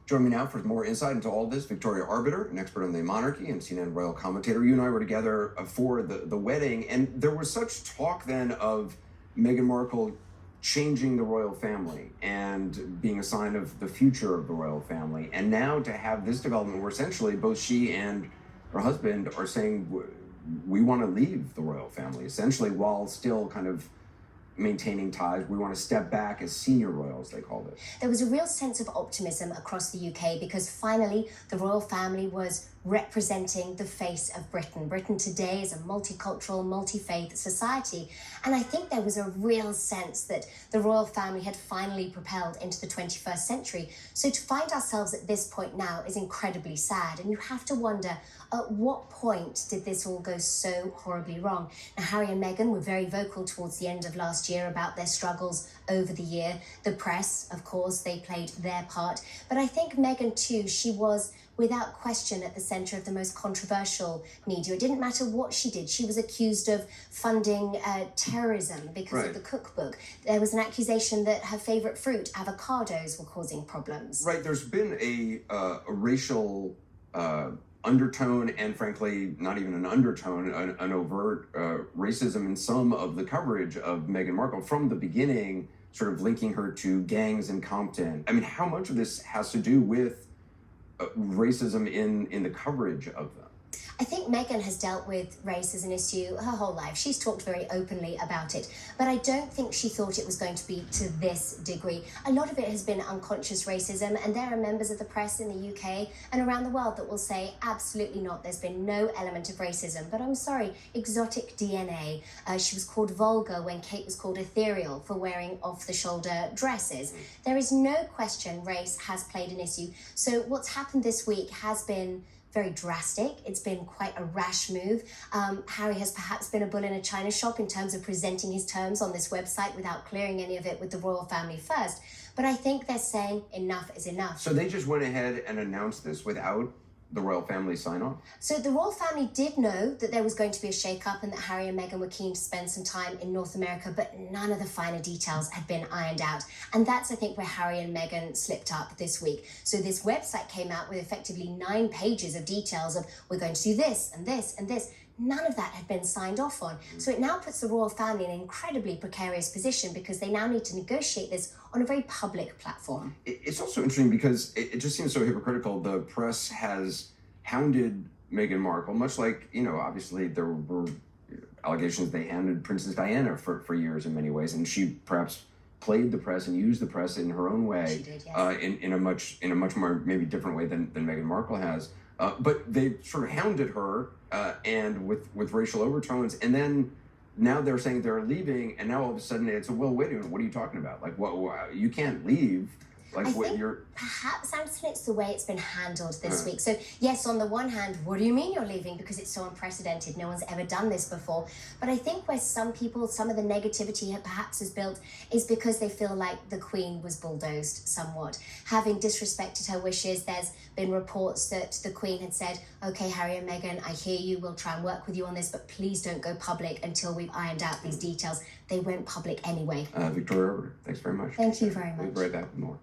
Joining me now for more insight into all this, Victoria Arbiter, an expert on the monarchy and CNN royal commentator. You and I were together for the wedding, and there was such talk then of Meghan Markle changing the royal family and being a sign of the future of the royal family. And now to have this development where essentially both she and her husband are saying, we want to leave the royal family, essentially, while still kind of maintaining ties. We want to step back as senior royals, they called it. There was a real sense of optimism across the UK because finally the royal family was representing the face of Britain. Britain today is a multicultural, multi-faith society. And I think there was a real sense that the royal family had finally propelled into the 21st century. So to find ourselves at this point now is incredibly sad. And you have to wonder, at what point did this all go so horribly wrong? Now, Harry and Meghan were very vocal towards the end of last year about their struggles over the year. The press, of course, they played their part. But I think Meghan too, she was without question at the centre of the most controversial media. It didn't matter what she did. She was accused of funding terrorism because of the cookbook. There was an accusation that her favourite fruit, avocados, were causing problems. Right, there's been a racial undertone and frankly, not even an undertone, an overt racism in some of the coverage of Meghan Markle from the beginning, sort of linking her to gangs in Compton. I mean, how much of this has to do with racism in the coverage of them? I think Meghan has dealt with race as an issue her whole life. She's talked very openly about it, but I don't think she thought it was going to be to this degree. A lot of it has been unconscious racism, and there are members of the press in the UK and around the world that will say absolutely not. There's been no element of racism, but I'm sorry, exotic DNA. She was called vulgar when Kate was called ethereal for wearing off-the-shoulder dresses. There is no question race has played an issue. So what's happened this week has been very drastic. It's been quite a rash move. Harry has perhaps been a bull in a china shop in terms of presenting his terms on this website without clearing any of it with the royal family first. But I think they're saying enough is enough. So they just went ahead and announced this without the royal family sign off? So the royal family did know that there was going to be a shake-up and that Harry and Meghan were keen to spend some time in North America, but none of the finer details had been ironed out. And that's, I think, where Harry and Meghan slipped up this week. So this website came out with effectively 9 pages of details of, we're going to do this and this and this. None of that had been signed off on. So it now puts the royal family in an incredibly precarious position because they now need to negotiate this on a very public platform. It's also interesting because it just seems so hypocritical. The press has hounded Meghan Markle, much like, obviously there were allegations they hounded Princess Diana for years in many ways, and she perhaps played the press and used the press in her own way. She did, yes. In a much more maybe different way than Meghan Markle has. But they sort of hounded her and with racial overtones, and then now they're saying they're leaving, and now all of a sudden it's well, wait a minute, what are you talking about? Like, what you can't leave. Like, I think perhaps, Anderson, it's the way it's been handled this week. So, yes, on the one hand, what do you mean you're leaving? Because it's so unprecedented. No one's ever done this before. But I think where some of the negativity perhaps is built is because they feel like the Queen was bulldozed somewhat. Having disrespected her wishes, there's been reports that the Queen had said, okay, Harry and Meghan, I hear you, we'll try and work with you on this, but please don't go public until we've ironed out these details. They went public anyway. Victoria, thanks very much. Thank you very much. We'll be right back with more.